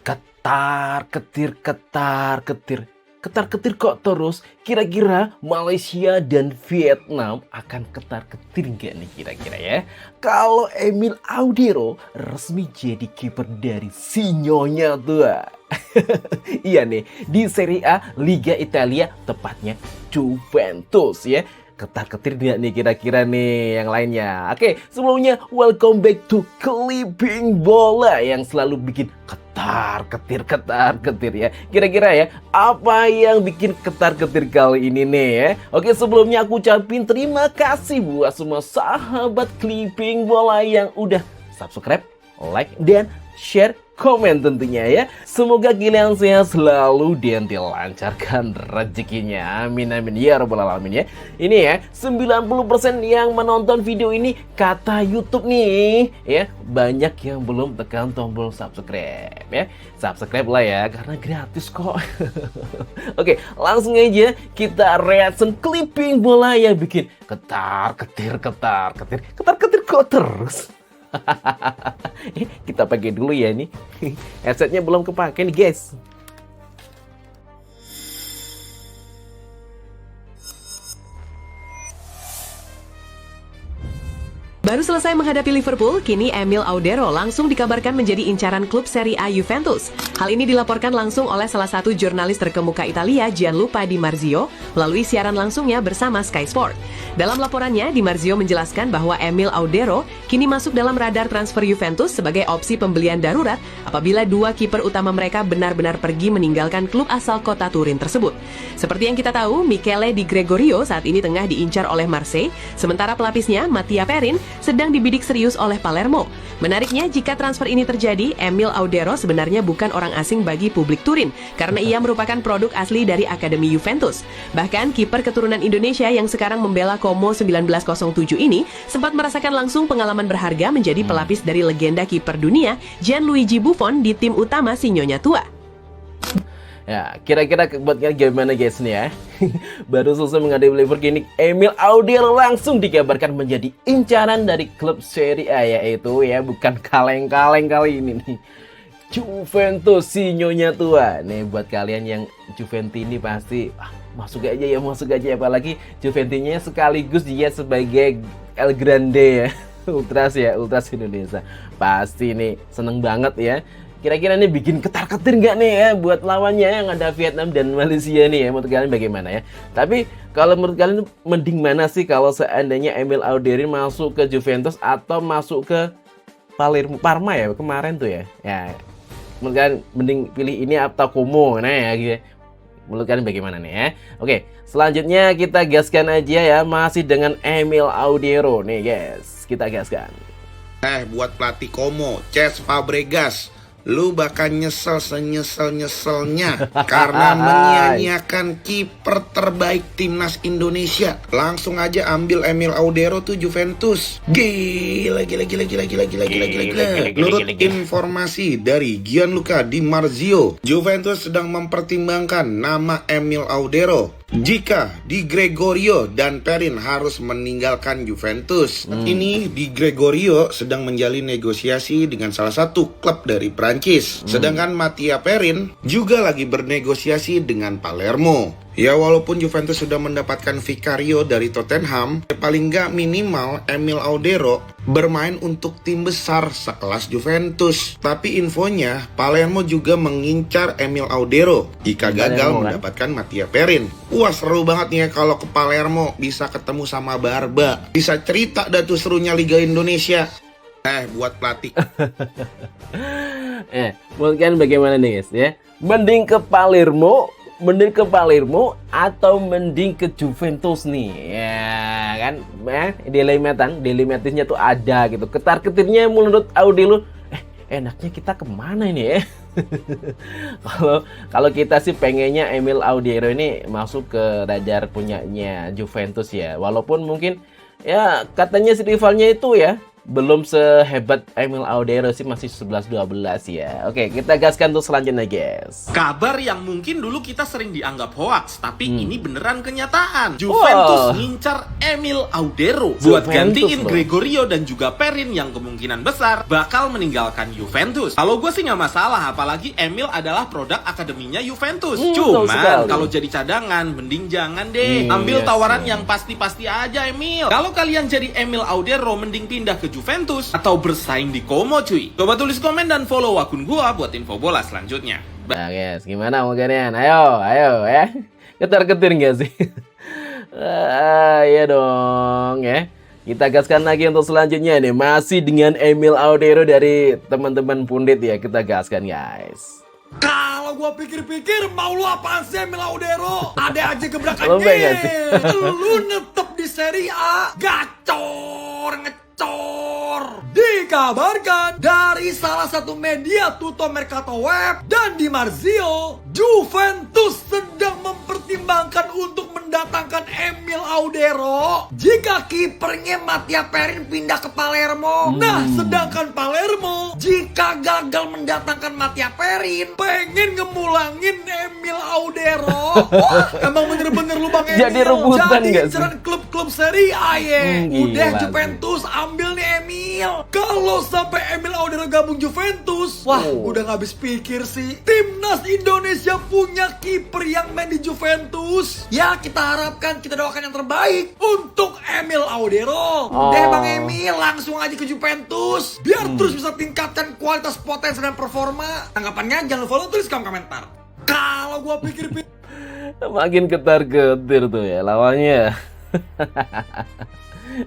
Ketar-ketir, ketar-ketir. Ketar-ketir kok terus? Kira-kira Malaysia dan Vietnam akan ketar-ketir nggak nih kira-kira ya? Kalau Emil Audero resmi jadi kiper dari si Nyonya tua. Iya nih, di Serie A Liga Italia, tepatnya Juventus ya. Ketar-ketir nggak nih kira-kira nih yang lainnya? Oke, sebelumnya welcome back to Clipping Bola yang selalu bikin ketar-ketir ya. Kira-kira ya, apa yang bikin ketar-ketir kali ini nih ya? Oke, sebelumnya aku ucapin terima kasih buat semua sahabat Clipping Bola yang udah subscribe, like, dan share, komen tentunya ya. Semoga kalian sehat selalu dan dilancarkan rezekinya. Amin amin ya rabbal alamin ya. Ini ya 90% yang menonton video ini kata YouTube nih ya, banyak yang belum tekan tombol subscribe ya. Subscribe lah ya karena gratis kok. Oke, langsung aja kita reaction Clipping Bola yang bikin ketar-ketir kok terus. Kita pakai dulu ya nih. Headsetnya belum kepake nih guys. Baru selesai menghadapi Liverpool, kini Emil Audero langsung dikabarkan menjadi incaran klub Serie A Juventus. Hal ini dilaporkan langsung oleh salah satu jurnalis terkemuka Italia, Gianluca Di Marzio, melalui siaran langsungnya bersama Sky Sport. Dalam laporannya, Di Marzio menjelaskan bahwa Emil Audero kini masuk dalam radar transfer Juventus sebagai opsi pembelian darurat apabila dua kiper utama mereka benar-benar pergi meninggalkan klub asal kota Turin tersebut. Seperti yang kita tahu, Michele Di Gregorio saat ini tengah diincar oleh Marseille, sementara pelapisnya, Mattia Perin, sedang dibidik serius oleh Palermo. Menariknya, jika transfer ini terjadi, Emil Audero sebenarnya bukan orang asing bagi publik Turin, karena ia merupakan produk asli dari Akademi Juventus. Bahkan, kiper keturunan Indonesia yang sekarang membela Como 1907 ini sempat merasakan langsung pengalaman berharga menjadi pelapis dari legenda kiper dunia, Gianluigi Buffon di tim utama si Nyonya tua. Ya, kira-kira buat kalian gimana guys nih ya? Baru selesai menghadapi Liverpool, kini Emil Audero langsung dikabarkan menjadi incaran dari klub Serie A, yaitu ya bukan kaleng-kaleng kali ini nih, Juventus si Nyonya tua. Nih buat kalian yang Juventus ini pasti masuk aja ya, apalagi Juventusnya sekaligus dia sebagai El Grande ya. Ultras Indonesia. Pasti nih seneng banget ya. Kira-kira nih bikin ketar-ketir nggak nih ya buat lawannya yang ada Vietnam dan Malaysia nih ya, menurut kalian bagaimana ya? Tapi kalau menurut kalian mending mana sih kalau seandainya Emil Audero masuk ke Juventus atau masuk ke Parma ya kemarin tuh ya? Ya, menurut kalian mending pilih ini atau Como, nah ya gitu. Menurut kalian bagaimana nih ya? Oke, selanjutnya kita gaskan aja ya, masih dengan Emil Audero nih guys, kita gaskan. Buat pelatih Como, Cesc Fabregas, lu bakal nyesel senyesel-nyeselnya karena menyia-nyiakan kiper terbaik timnas Indonesia. Langsung aja ambil Emil Audero tuh Juventus. Gila. Menurut informasi dari Gianluca Di Marzio, Juventus sedang mempertimbangkan nama Emil Audero jika Di Gregorio dan Perin harus meninggalkan Juventus. Ini Di Gregorio sedang menjalin negosiasi dengan salah satu klub dari Prancis. Sedangkan Mattia Perin juga lagi bernegosiasi dengan Palermo. Ya walaupun Juventus sudah mendapatkan Vicario dari Tottenham, paling nggak minimal Emil Audero bermain untuk tim besar sekelas Juventus. Tapi infonya Palermo juga mengincar Emil Audero jika gagal mendapatkan Mattia Perin. Wah seru banget nih ya kalau ke Palermo bisa ketemu sama Barba. Bisa cerita dah tuh serunya Liga Indonesia. Buat pelatih. Menurut kalian bagaimana nih guys ya? Mending ke Palermo atau mending ke Juventus nih ya kan? Dilematisnya tuh ada gitu. Ketar-ketirnya menurut Audero, enaknya kita kemana ini ya? Kalau kita sih pengennya Emil Audero ini masuk ke radar punyanya Juventus ya. Walaupun mungkin ya katanya si rivalnya itu ya belum sehebat Emil Audero sih, masih 11-12 ya. Oke, kita gaskan tuh selanjutnya guys. Kabar yang mungkin dulu kita sering dianggap hoax, tapi ini beneran kenyataan. Juventus ngincar Emil Audero buat Juventus gantiin loh. Gregorio dan juga Perin yang kemungkinan besar bakal meninggalkan Juventus. Kalau gue sih nggak masalah, apalagi Emil adalah produk akademinya Juventus. betul sekali. Cuman kalau jadi cadangan, mending jangan deh. Ambil Yes, tawaran yes. yang pasti-pasti aja Emil. Kalau kalian jadi Emil Audero, mending pindah ke Juventus atau bersaing di Como cuy. Coba tulis komen dan follow akun gua buat info bola selanjutnya. Nah guys, gimana mau kalian? Ayo ya. Ketar-ketir nggak sih? Iya dong ya. Kita gaskan lagi untuk selanjutnya nih. Masih dengan Emil Audero dari teman-teman pundit ya. Kita gaskan guys. Kalau gua pikir-pikir, mau lu apaan sih Emil Audero? Ada aja gebrakannya. Lembek nggak sih? Lu netep di Serie A, gacor ngecor. Dikabarkan dari salah satu media Tutto Mercato Web dan Di Marzio, Juventus sedang mempertimbangkan untuk mendatangkan Emil Audero jika kipernya Mattia Perin pindah ke Palermo. Nah, sedangkan Palermo jika gagal mendatangkan Mattia Perin, pengen ngemulangin Emil Audero. Wah, emang bener-bener lu Bang Emil. Jadi rebutan Jadi nggak sih? inceran klub-klub Serie A ya. Gila Udah sih. Juventus ambil nih Emil. Kalau sampai Emil Audero gabung Juventus, wah udah gak habis pikir sih. Timnas Indonesia punya kiper yang main di Juventus. Ya kita harapkan, kita doakan yang terbaik untuk Emil Audero. Deh Bang Emil, langsung aja ke Juventus. Biar terus bisa tingkatkan kualitas, potensi, dan performa. Tanggapannya jangan lupa tulis kolom komentar. Kalau gua pikir-pikir, Makin ketar-ketir tuh ya lawannya.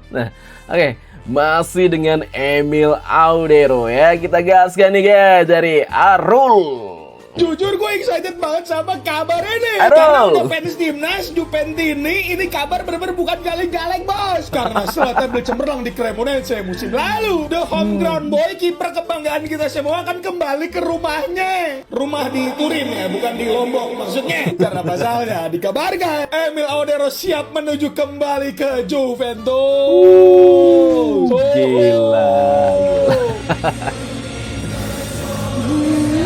Nah, oke. Masih dengan Emil Audero ya. Kita gaskan nih guys dari Arul. Jujur gue excited banget sama kabar ini. Aduh. Karena udah fans timnas Juventini, ini kabar bener-bener bukan galeng-galeng bos. Karena selatan beli cemerlang di Cremonese musim lalu. The home ground boy, kiper kebanggaan kita semua akan kembali ke rumahnya. Rumah di Turin ya, bukan di Lombok maksudnya. Karena pasalnya dikabarkan Emil Audero siap menuju kembali ke Juventus. Gila.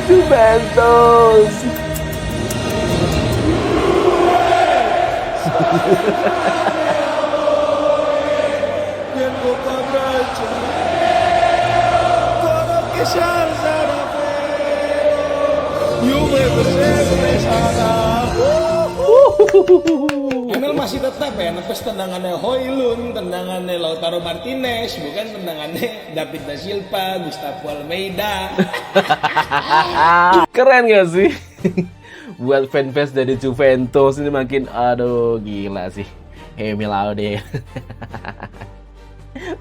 Juventus. Emil masih tetap ya nepes tendangannya Hoylund, tendangannya Lautaro Martinez, bukan tendangannya David da Silva, Gustavo Almeida. Keren gak sih? Buat fanbase dari Juventus ini makin aduh gila sih. Emil Audero.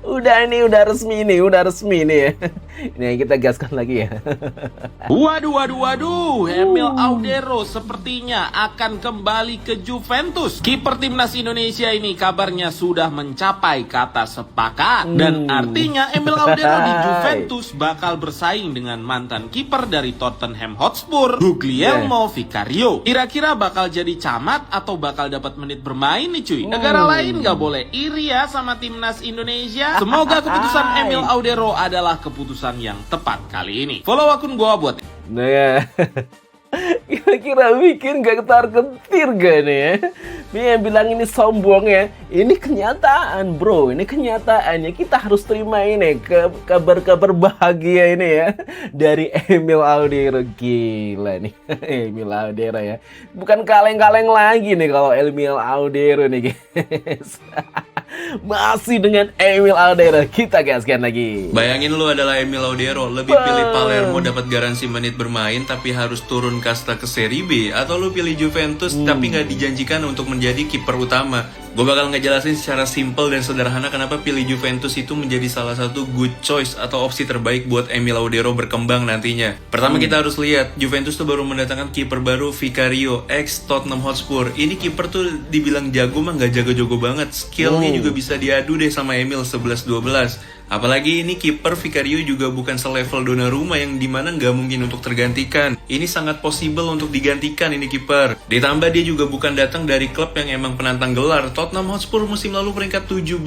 Udah resmi nih ya. Ini kita gaskan lagi ya. Waduh, Emil Audero sepertinya akan kembali ke Juventus. Kiper timnas Indonesia ini kabarnya sudah mencapai kata sepakat. Dan artinya Emil Audero di Juventus bakal bersaing dengan mantan kiper dari Tottenham Hotspur, Guglielmo Vicario. Kira-kira bakal jadi camat atau bakal dapat menit bermain nih cuy? Negara lain gak boleh iri ya sama timnas Indonesia. Semoga keputusan Emil Audero adalah keputusan yang tepat kali ini. Follow akun gua buat Nah ya. Kira-kira bikin gak ketar-ketir gak nih ya? Ini yang bilang ini sombong ya. Ini kenyataan bro. Ini kenyataannya. Kita harus terima ini kabar-kabar bahagia ini ya. Dari Emil Audero. Gila nih. Emil Audero ya. Bukan kaleng-kaleng lagi nih kalau Emil Audero nih guys. Masih dengan Emil Audero. Kita gaskan lagi. Bayangin lu adalah Emil Audero, lebih pilih Palermo dapat garansi menit bermain tapi harus turun kasta ke Serie B, atau lu pilih Juventus tapi nggak dijanjikan untuk menjadi kiper utama? Gue bakal ngejelasin secara simple dan sederhana kenapa pilih Juventus itu menjadi salah satu good choice atau opsi terbaik buat Emil Audero berkembang nantinya. Pertama kita harus lihat, Juventus tuh baru mendatangkan kiper baru Vicario, ex Tottenham Hotspur. Ini kiper tuh dibilang jago mah nggak jago-jago banget, skillnya juga bisa diadu deh sama Emil 11-12. Apalagi ini kiper Vicario juga bukan selevel Donnarumma yang dimana nggak mungkin untuk tergantikan. Ini sangat possible untuk digantikan ini kiper. Ditambah dia juga bukan datang dari klub yang emang penantang gelar. Tottenham Hotspur musim lalu peringkat 17.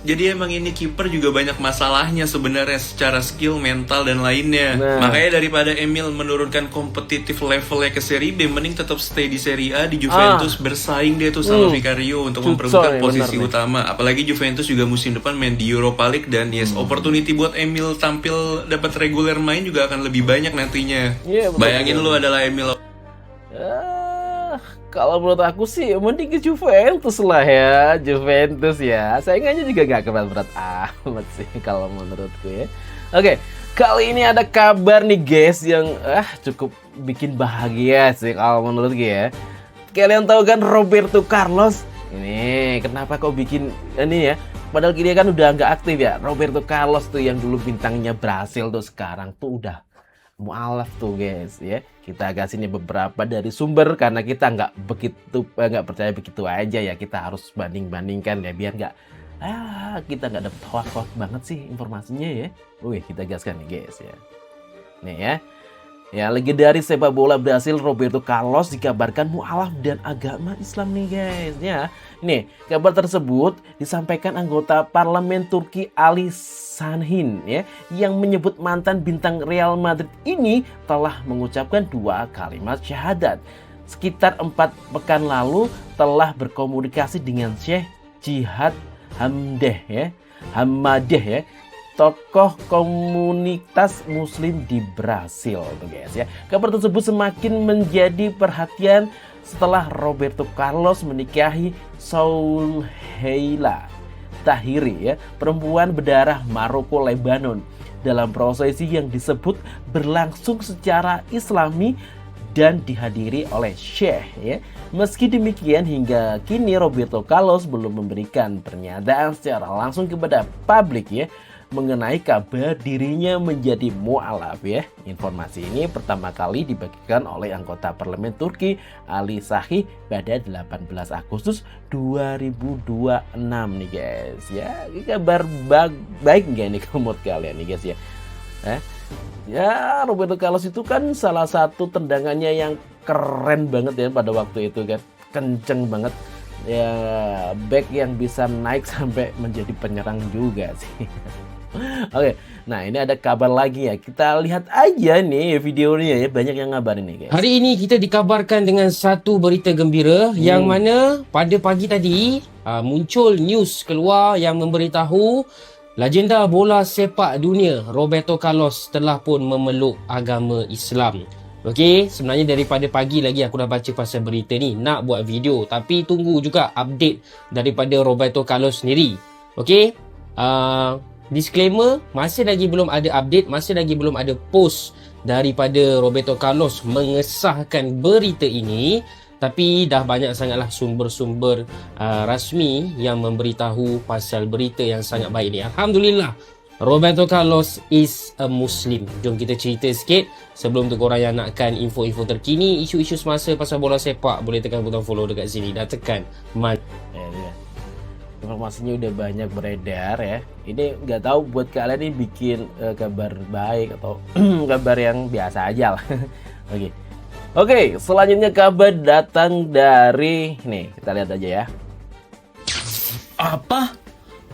Jadi emang ini kiper juga banyak masalahnya sebenarnya secara skill, mental dan lainnya. Makanya daripada Emil menurunkan kompetitif levelnya ke Serie B, mending tetap stay di Serie A di Juventus bersaing dia tuh sama Vicario untuk memperebutkan posisi utama. Apalagi Juventus juga musim depan main di Europa League dan yes, opportunity buat Emil tampil dapat reguler main juga akan lebih banyak nantinya. Bayangin lu adalah Emil. Kalau menurut aku sih mending ke Juventus lah ya. Juventus ya, saingannya juga gak berat-berat amat sih kalau menurutku ya. Oke, kali ini ada kabar nih guys yang cukup bikin bahagia sih kalau menurutku ya. Kalian tahu kan Roberto Carlos? Ini kenapa kok bikin ini ya? Padahal dia kan udah nggak aktif ya. Roberto Carlos tuh yang dulu bintangnya Brasil tuh sekarang tuh udah mualaf tuh guys ya. Kita kasih nih beberapa dari sumber karena kita nggak percaya begitu aja ya. Kita harus banding-bandingkan ya biar nggak kita nggak dapet hoax banget sih informasinya ya. Wih, kita gaskan nih guys ya. Nih ya. Ya, legendaris sepak bola Brasil Roberto Carlos dikabarkan mualaf dan agama Islam nih guys ya. Nih, kabar tersebut disampaikan anggota parlemen Turki Ali Sanhin ya, yang menyebut mantan bintang Real Madrid ini telah mengucapkan 2 kalimat syahadat. Sekitar 4 pekan lalu telah berkomunikasi dengan Syekh Jihad Hamadeh ya, tokoh komunitas muslim di Brasil tuh guys ya. Kabar tersebut semakin menjadi perhatian setelah Roberto Carlos menikahi Souheila Tahiri ya, perempuan berdarah Maroko Lebanon, dalam prosesi yang disebut berlangsung secara Islami dan dihadiri oleh Syekh ya. Meski demikian hingga kini Roberto Carlos belum memberikan pernyataan secara langsung kepada publik ya mengenai kabar dirinya menjadi mualaf ya. Informasi ini pertama kali dibagikan oleh anggota parlemen Turki Ali Sahih pada 18 Agustus 2026 nih guys ya. Ini kabar baik nggak nih menurut kalian nih guys ya? Ya, Roberto Carlos itu kan salah satu tendangannya yang keren banget ya pada waktu itu kan. Kenceng banget. Ya, back yang bisa naik sampai menjadi penyerang juga sih. Oke, nah ini ada kabar lagi ya. Kita lihat aja nih videonya ya, banyak yang ngabarin nih guys. Hari ini kita dikabarkan dengan satu berita gembira yang mana pada pagi tadi muncul news keluar yang memberitahu legenda bola sepak dunia Roberto Carlos telah pun memeluk agama Islam. Okey, sebenarnya daripada pagi lagi aku dah baca pasal berita ni, nak buat video tapi tunggu juga update daripada Roberto Carlos sendiri. Okey, disclaimer, masih lagi belum ada update, masih lagi belum ada post daripada Roberto Carlos mengesahkan berita ini, tapi dah banyak sangatlah sumber-sumber rasmi yang memberitahu pasal berita yang sangat baik ni. Alhamdulillah, Roberto Carlos is a Muslim. Jom kita cerita sikit. Sebelum tu korang yang nakkan info-info terkini, isu-isu semasa pasal bola sepak, boleh tekan butang follow dekat sini. Dah tekan. Informasinya udah banyak beredar ya. Ini nggak tahu buat kalian ini bikin kabar baik atau kabar yang biasa aja lah. Oke, selanjutnya kabar datang dari nih, kita lihat aja ya. Apa?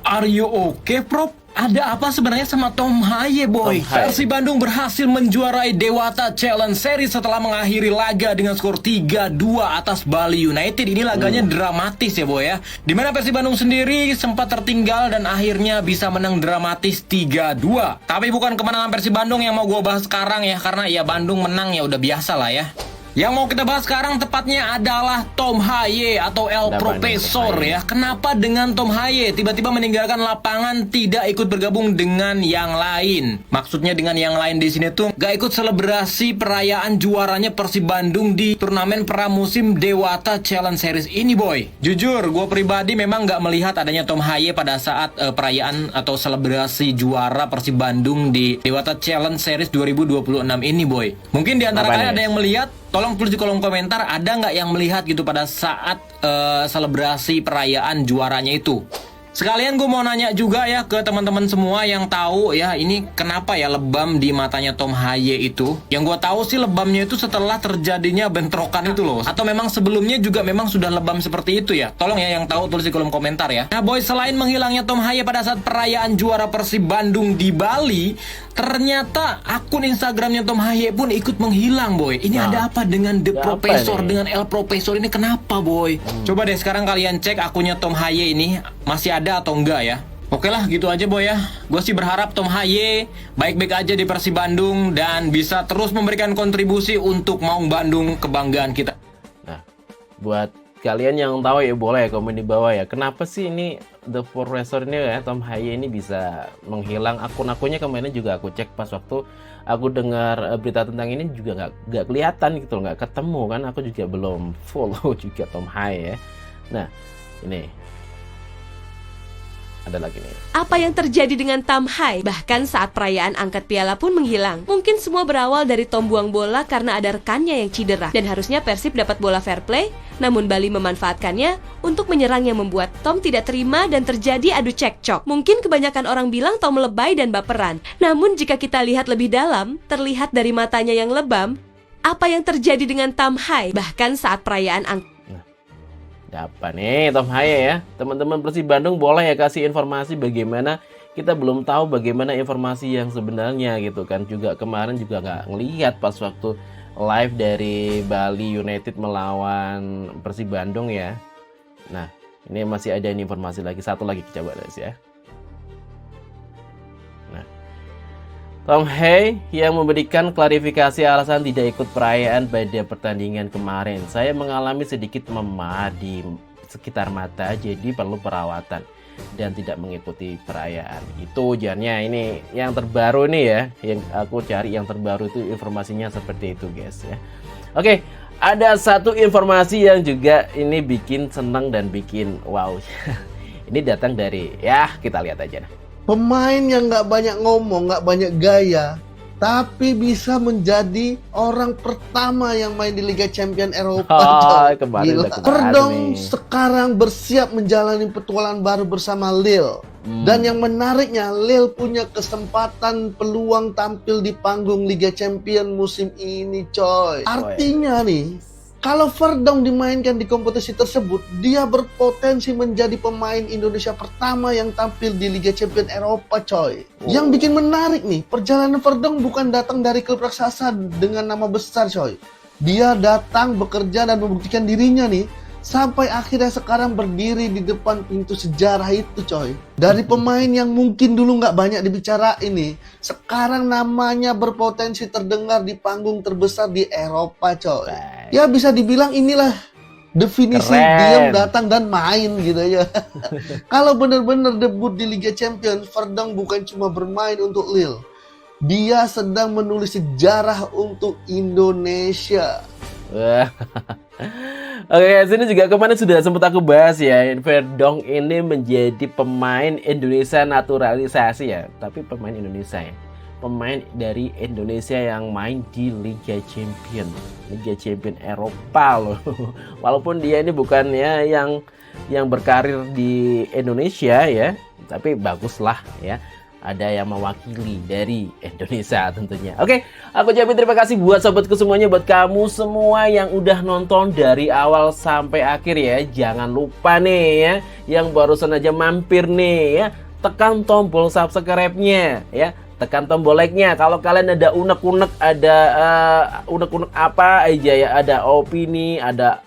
Are you okay, Prof? Ada apa sebenarnya sama Tom Haye, boy? Persib Bandung berhasil menjuarai Dewata Challenge Series setelah mengakhiri laga dengan skor 3-2 atas Bali United. Ini laganya dramatis ya, boy ya. Dimana Persib Bandung sendiri sempat tertinggal dan akhirnya bisa menang dramatis 3-2. Tapi bukan kemenangan Persib Bandung yang mau gue bahas sekarang ya, karena ya Bandung menang ya udah biasa lah ya. Yang mau kita bahas sekarang tepatnya adalah Tom Haye atau El Profesor ya. Kenapa dengan Tom Haye tiba-tiba meninggalkan lapangan, tidak ikut bergabung dengan yang lain? Maksudnya dengan yang lain di sini tuh gak ikut selebrasi perayaan juaranya Persib Bandung di turnamen pramusim Dewata Challenge Series ini, boy. Jujur, gue pribadi memang gak melihat adanya Tom Haye pada saat perayaan atau selebrasi juara Persib Bandung di Dewata Challenge Series 2026 ini, boy. Mungkin di antara kalian ada yang melihat. Tolong tulis di kolom komentar, ada nggak yang melihat gitu pada saat selebrasi perayaan juaranya itu. Sekalian gue mau nanya juga ya ke teman-teman semua yang tahu ya, ini kenapa ya lebam di matanya Tom Haye itu? Yang gue tahu sih lebamnya itu setelah terjadinya bentrokan itu loh. Atau memang sebelumnya juga memang sudah lebam seperti itu ya? Tolong ya yang tahu tulis di kolom komentar ya. Nah boy, selain menghilangnya Tom Haye pada saat perayaan juara Persib Bandung di Bali, ternyata akun Instagramnya Tom Haye pun ikut menghilang boy. Ini ada apa dengan The Ada apa Professor nih? dengan El Professor ini, kenapa boy? Coba deh sekarang kalian cek akunnya Tom Haye ini masih ada atau enggak ya. Oke lah gitu aja boy ya. Gue sih berharap Tom Haye baik-baik aja di Persib Bandung dan bisa terus memberikan kontribusi untuk Maung Bandung, kebanggaan kita. Nah, buat kalian yang tahu ya boleh ya komen di bawah ya. Kenapa sih ini The Professor ini ya, Tom Haye ini bisa menghilang? Akun-akunnya kemarin juga aku cek pas waktu aku dengar berita tentang ini juga nggak kelihatan gitu, nggak ketemu kan. Aku juga belum follow juga Tom Haye ya. Nah, ini ada lagi nih. Apa yang terjadi dengan Tom Haye? Bahkan saat perayaan angkat piala pun menghilang. Mungkin semua berawal dari Tom buang bola karena ada rekannya yang cedera. Dan harusnya Persib dapat bola fair play, namun Bali memanfaatkannya untuk menyerang yang membuat Tom tidak terima dan terjadi adu cekcok. Mungkin kebanyakan orang bilang Tom lebay dan baperan. Namun jika kita lihat lebih dalam, terlihat dari matanya yang lebam, apa yang terjadi dengan Tom Haye? Bahkan saat perayaan angkat Apa nih Tom Haye ya? Teman-teman Persib Bandung boleh ya kasih informasi bagaimana, kita belum tahu bagaimana informasi yang sebenarnya gitu kan. Juga kemarin juga nggak ngelihat pas waktu live dari Bali United melawan Persib Bandung ya. Nah ini masih ada ini informasi lagi, satu lagi coba guys ya. Nah, Tom Haye yang memberikan klarifikasi alasan tidak ikut perayaan pada pertandingan kemarin. Saya mengalami sedikit memar di sekitar mata, jadi perlu perawatan dan tidak mengikuti perayaan. Itu ujarnya. Ini yang terbaru nih ya, yang aku cari yang terbaru itu informasinya seperti itu guys ya. Oke, ada satu informasi yang juga ini bikin senang dan bikin wow. Ini datang dari, ya kita lihat aja nah. Pemain yang nggak banyak ngomong, nggak banyak gaya, tapi bisa menjadi orang pertama yang main di Liga Champions Eropa. Gila. Verdong sekarang bersiap menjalani petualangan baru bersama Lille. Dan yang menariknya, Lille punya kesempatan peluang tampil di panggung Liga Champions musim ini, coy. Artinya nih, kalau Verdong dimainkan di kompetisi tersebut, dia berpotensi menjadi pemain Indonesia pertama yang tampil di Liga Champions Eropa, coy. Yang bikin menarik nih, perjalanan Verdong bukan datang dari klub raksasa dengan nama besar, coy. Dia datang, bekerja, dan membuktikan dirinya nih, sampai akhirnya sekarang berdiri di depan pintu sejarah itu, coy. Dari pemain yang mungkin dulu nggak banyak dibicarain nih, sekarang namanya berpotensi terdengar di panggung terbesar di Eropa, coy. Ya bisa dibilang inilah definisi diam, datang, dan main gitu ya. Kalau benar-benar debut di Liga Champions, Verdong bukan cuma bermain untuk Lille. Dia sedang menulis sejarah untuk Indonesia. Oke, sini juga kemarin sudah sempat aku bahas ya, Verdong ini menjadi pemain Indonesia naturalisasi ya, tapi pemain Indonesia ya, pemain dari Indonesia yang main di Liga Champion Eropa loh. Walaupun dia ini bukan ya yang berkarir di Indonesia ya, tapi baguslah ya. Ada yang mewakili dari Indonesia tentunya. Oke, aku ucapin terima kasih buat sobatku semuanya, buat kamu semua yang udah nonton dari awal sampai akhir ya. Jangan lupa nih ya, yang barusan aja mampir nih ya, tekan tombol subscribe-nya ya. Tekan tombol like-nya. Kalau kalian ada unek-unek, ada unek-unek apa aja ya, ada opini, ada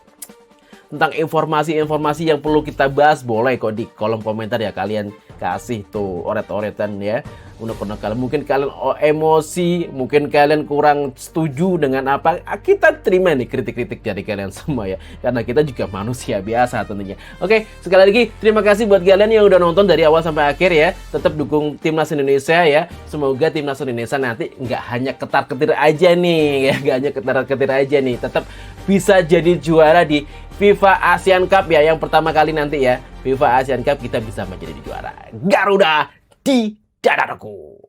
tentang informasi-informasi yang perlu kita bahas, boleh kok di kolom komentar ya, kalian kasih tuh oret-oretan ya, unek-unek kalian. Mungkin kalian emosi, mungkin kalian kurang setuju dengan apa, kita terima nih kritik-kritik dari kalian semua ya, karena kita juga manusia biasa tentunya. Oke, sekali lagi terima kasih buat kalian yang udah nonton dari awal sampai akhir ya. Tetap dukung Timnas Indonesia ya. Semoga Timnas Indonesia nanti nggak hanya ketar-ketir aja nih ya, nggak hanya ketar-ketir aja nih, tetap bisa jadi juara di FIFA Asian Cup ya, yang pertama kali nanti ya, FIFA Asian Cup kita bisa menjadi juara. Garuda di dadaku.